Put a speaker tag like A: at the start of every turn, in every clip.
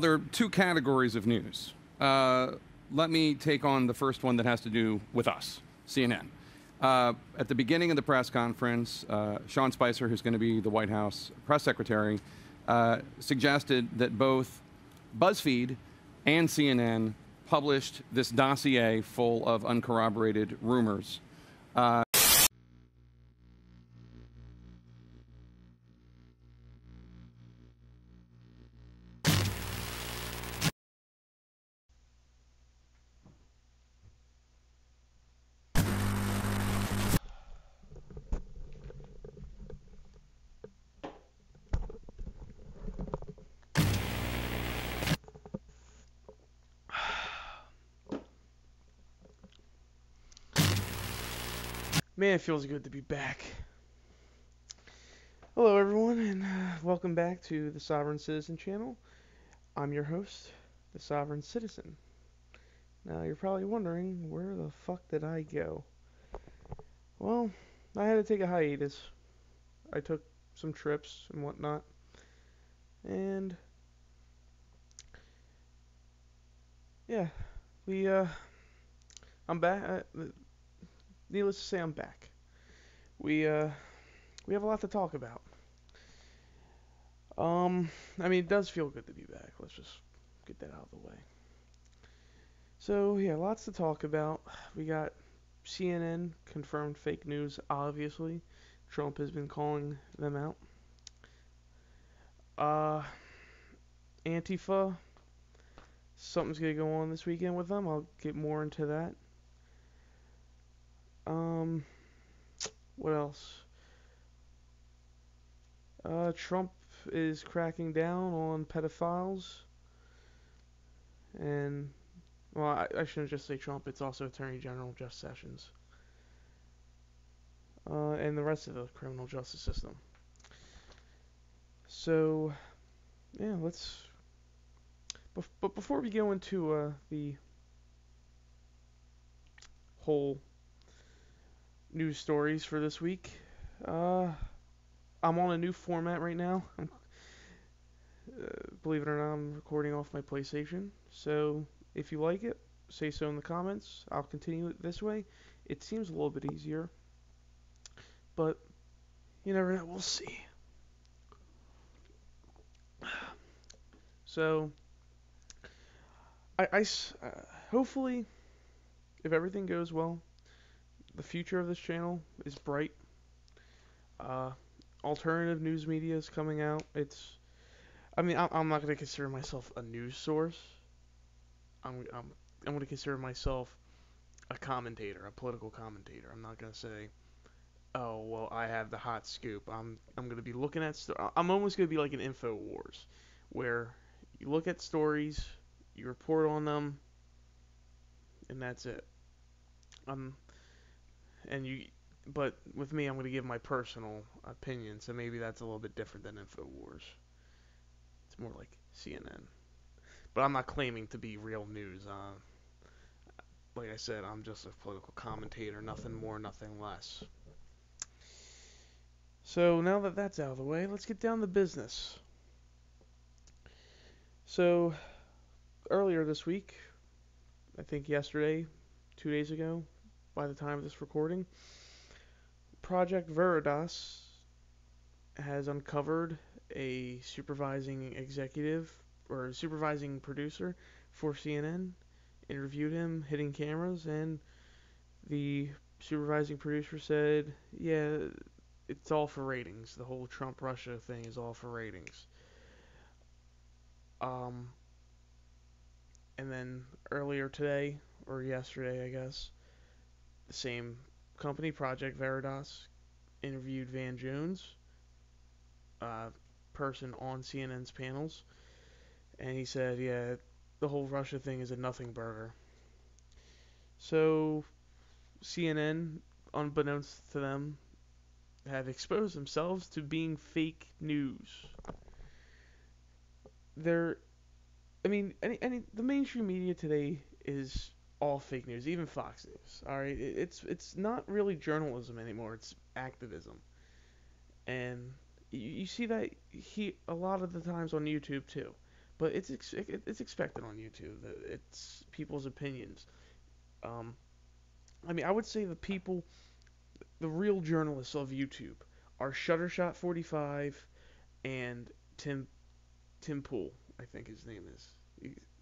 A: There are two categories of news. Let me take on the first one that has to do with us, CNN. At the beginning of the press conference, Sean Spicer, who's going to be the White House press secretary, suggested that both BuzzFeed and CNN published this dossier full of uncorroborated rumors.
B: Man, it feels good to be back. Hello, everyone, and welcome back to the Sovereign Citizen channel. I'm your host, the Sovereign Citizen. Now, you're probably wondering, where the fuck did I go? Well, I had to take a hiatus. I took some trips and whatnot, and yeah, I'm back. Needless to say, I'm back. We have a lot to talk about. I mean, it does feel good to be back. Let's just get that out of the way. So, yeah, lots to talk about. We got CNN confirmed fake news, obviously. Trump has been calling them out. Antifa, something's going to go on this weekend with them. I'll get more into that. What else? Trump is cracking down on pedophiles. And, well, I shouldn't just say Trump, it's also Attorney General Jeff Sessions. And the rest of the criminal justice system. So, yeah, let's... But before we go into the whole news stories for this week, I'm on a new format right now. Believe it or not, I'm recording off my PlayStation. So, if you like it, say so in the comments. I'll continue it this way. It seems a little bit easier, but you never know. We'll see. So, hopefully, if everything goes well, the future of this channel is bright. Alternative news media is coming out. I'm not going to consider myself a news source. I'm going to consider myself a commentator, a political commentator. I'm not going to say, oh, well, I have the hot scoop. I'm going to be looking at I'm almost going to be like an InfoWars, where you look at stories, you report on them, and that's it. But with me, I'm going to give my personal opinion, so maybe that's a little bit different than InfoWars. It's more like CNN. But I'm not claiming to be real news. Like I said, I'm just a political commentator, nothing more, nothing less. So now that that's out of the way, let's get down to business. So earlier this week, I think yesterday, 2 days ago, by the time of this recording, Project Veritas has uncovered a supervising executive or supervising producer for CNN, interviewed him, hitting cameras, and the supervising producer said, yeah, it's all for ratings. The whole Trump-Russia thing is all for ratings. And then earlier today, or yesterday, I guess, the same company, Project Veritas, interviewed Van Jones, person on CNN's panels, and he said, yeah, the whole Russia thing is a nothing burger. So, CNN, unbeknownst to them, have exposed themselves to being fake news. The mainstream media today is all fake news, even Fox News. All right, it's not really journalism anymore; it's activism, and you see that a lot of the times on YouTube too. but it's expected on YouTube. It's people's opinions. Um, I mean, I would say the real journalists of YouTube are Shuttershot 45 and Tim Pool, I think his name is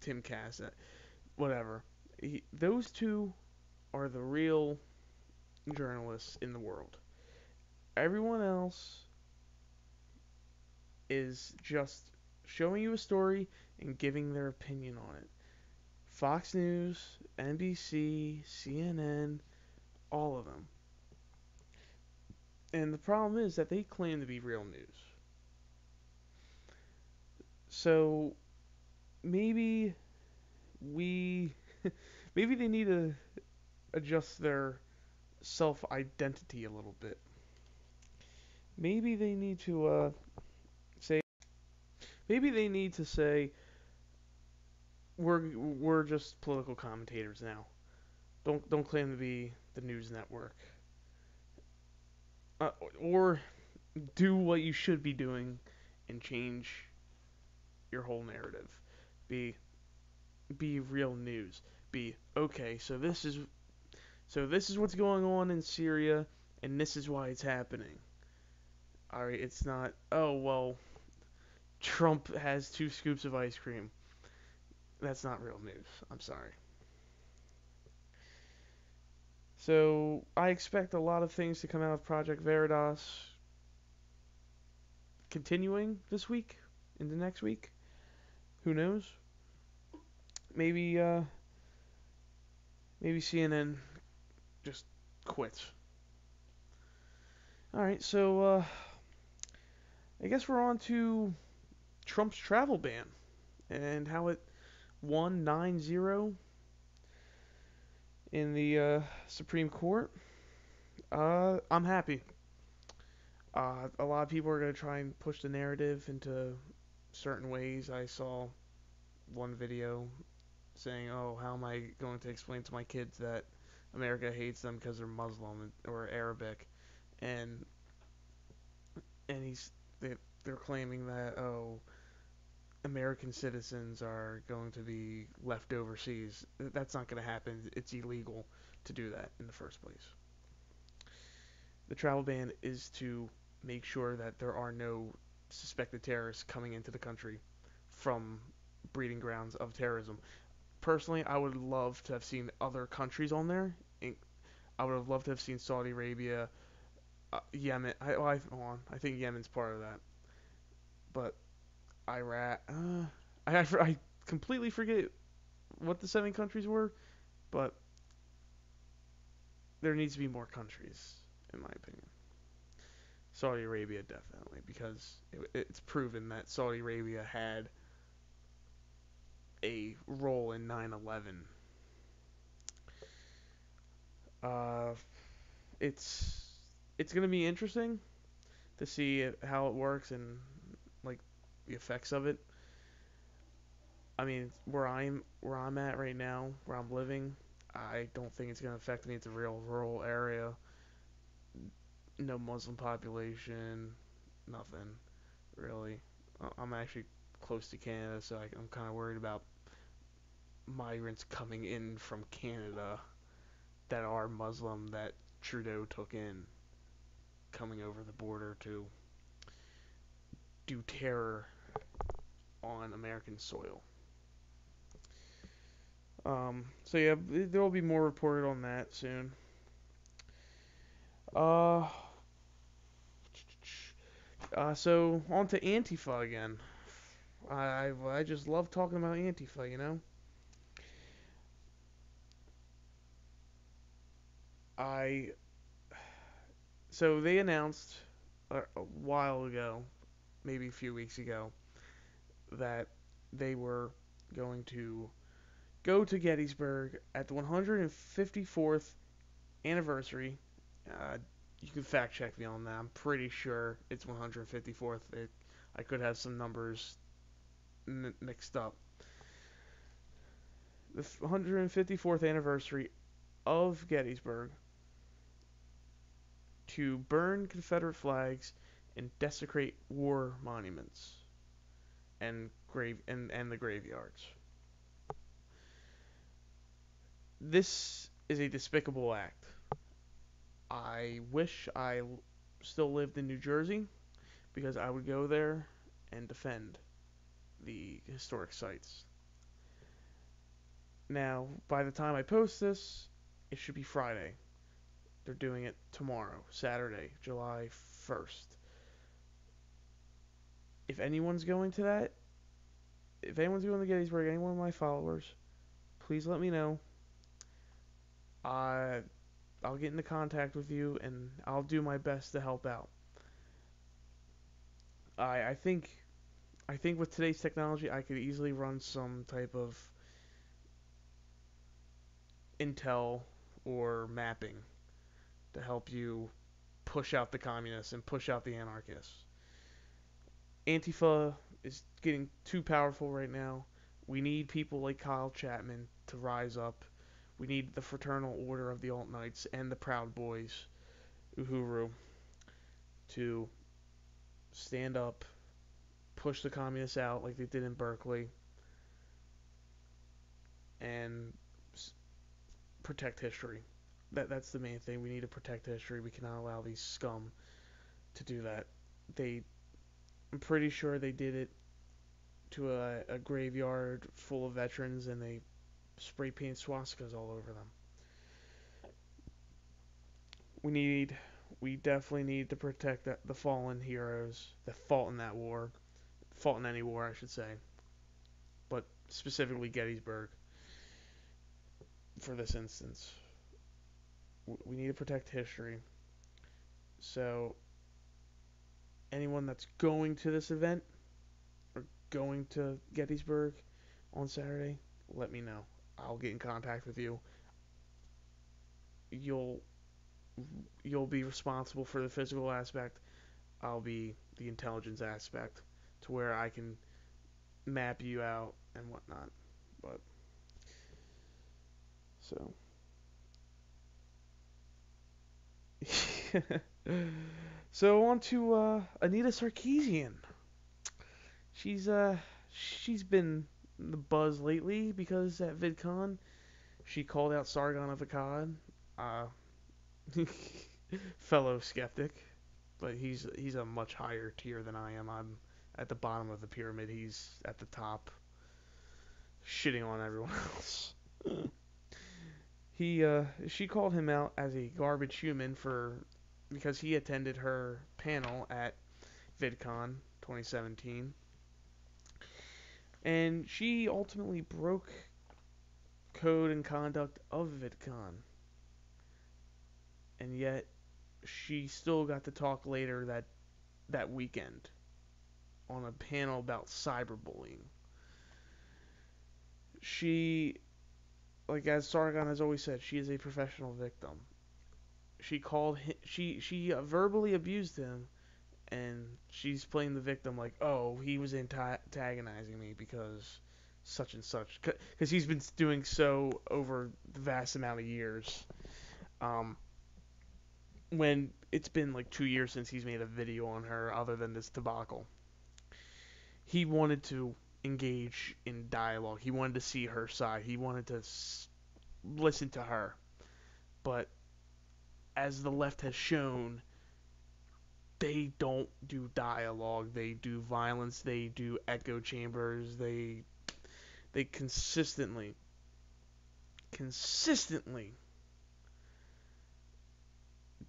B: Tim Cass, whatever. Those two are the real journalists in the world. Everyone else is just showing you a story and giving their opinion on it. Fox News, NBC, CNN, all of them. And the problem is that they claim to be real news. So maybe we maybe they need to adjust their self identity a little bit. Maybe they need to say maybe they need to say we're just political commentators now. Don't claim to be the news network. Uh, or do what you should be doing and change your whole narrative. Be be real news. Be okay. So this is what's going on in Syria, and this is why it's happening. All right, it's not. Oh well, Trump has 2 scoops of ice cream. That's not real news. I'm sorry. So I expect a lot of things to come out of Project Veritas continuing this week into next week. Who knows? Maybe maybe CNN just quits. All right, so I guess we're on to Trump's travel ban and how it won 9-0 in the Supreme Court. I'm happy. A lot of people are going to try and push the narrative into certain ways. I saw one video saying, "Oh, how am I going to explain to my kids that America hates them because they're Muslim or Arabic?" And and they're claiming that, oh, American citizens are going to be left overseas. That's not going to happen. It's illegal to do that in the first place. The travel ban is to make sure that there are no suspected terrorists coming into the country from breeding grounds of terrorism. Personally, I would love to have seen other countries on there. I would have loved to have seen Saudi Arabia, Yemen. I think Yemen's part of that, but Iraq. I completely forget what the 7 countries were, but there needs to be more countries, in my opinion. Saudi Arabia definitely, because it's proven that Saudi Arabia had a role in 9/11. Uh, it's it's gonna be interesting to see how it works and like the effects of it. I mean, where I'm at right now, where I'm living, I don't think it's gonna affect me. It's a real rural area, no Muslim population, nothing really. I'm actually close to Canada, so I'm kind of worried about migrants coming in from Canada that are Muslim that Trudeau took in, coming over the border to do terror on American soil. So yeah, there will be more reported on that soon. Uh, so on to Antifa again. I just love talking about Antifa, you know. I so they announced a while ago, maybe a few weeks ago, that they were going to go to Gettysburg at the 154th anniversary. Uh, you can fact check me on that. I'm pretty sure it's 154th. I could have some numbers mixed up. The 154th anniversary of Gettysburg, to burn Confederate flags and desecrate war monuments. and the graveyards. This is a despicable act. I wish I still lived in New Jersey because I would go there and defend the historic sites. Now, by the time I post this, it should be Friday. They're doing it tomorrow, Saturday, July 1st. If anyone's going to that, if anyone's going to Gettysburg, any one of my followers, please let me know. I'll get into contact with you and I'll do my best to help out. I think with today's technology, I could easily run some type of intel or mapping to help you push out the communists and push out the anarchists. Antifa is getting too powerful right now. We need people like Kyle Chapman to rise up. We need the Fraternal Order of the Alt Knights and the Proud Boys, Uhuru, to stand up, push the communists out like they did in Berkeley, and protect history. That's the main thing. We need to protect history. We cannot allow these scum to do that. I'm pretty sure they did it to a graveyard full of veterans, and they spray paint swastikas all over them. We definitely need to protect the fallen heroes that fought in that war, fought in any war, I should say, but specifically Gettysburg for this instance. We need to protect history. So anyone that's going to this event or going to Gettysburg on Saturday, let me know. I'll get in contact with you. You'll be responsible for the physical aspect. I'll be the intelligence aspect to where I can map you out and whatnot. But so so on to Anita Sarkeesian. She's been the buzz lately because at VidCon she called out Sargon of Akkad, fellow skeptic, but he's a much higher tier than I am. I'm at the bottom of the pyramid. He's at the top, shitting on everyone else. She called him out as a garbage human because he attended her panel at VidCon 2017, and she ultimately broke code and conduct of VidCon, and yet she still got to talk later that weekend on a panel about cyberbullying. She, like as Sargon has always said, she is a professional victim. She called him, she verbally abused him, and she's playing the victim like, oh, he was antagonizing me because such and such, because he's been doing so over the vast amount of years. When it's been like 2 years since he's made a video on her other than this debacle. He wanted to engage in dialogue. He wanted to see her side. He wanted to listen to her. But as the left has shown, they don't do dialogue. They do violence. They do echo chambers. They consistently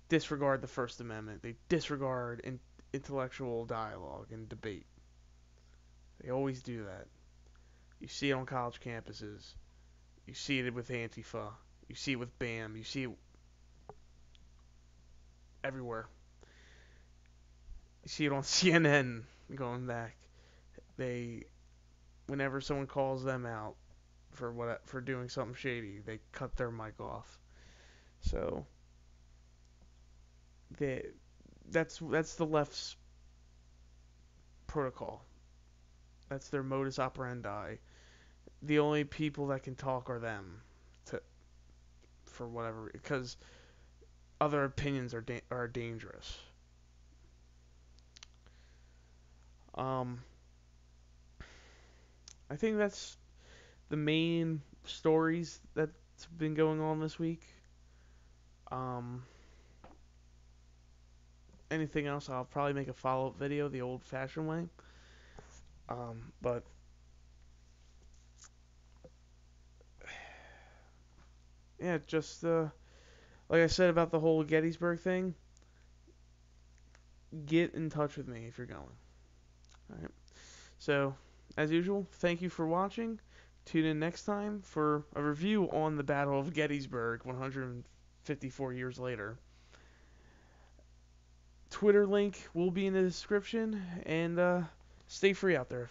B: disregard the First Amendment. They disregard intellectual dialogue and debate. They always do that. You see it on college campuses. You see it with Antifa. You see it with BAM. You see it everywhere. You see it on CNN going back. Whenever someone calls them out for doing something shady, they cut their mic off. So that's the left's protocol. That's their modus operandi. The only people that can talk are them, for whatever, because other opinions are dangerous. I think that's the main stories that's been going on this week. Um, Anything else, I'll probably make a follow-up video the old-fashioned way. But yeah, just like I said about the whole Gettysburg thing, get in touch with me if you're going. All right. So, as usual, thank you for watching. Tune in next time for a review on the Battle of Gettysburg 154 years later. Twitter link will be in the description, and stay free out there.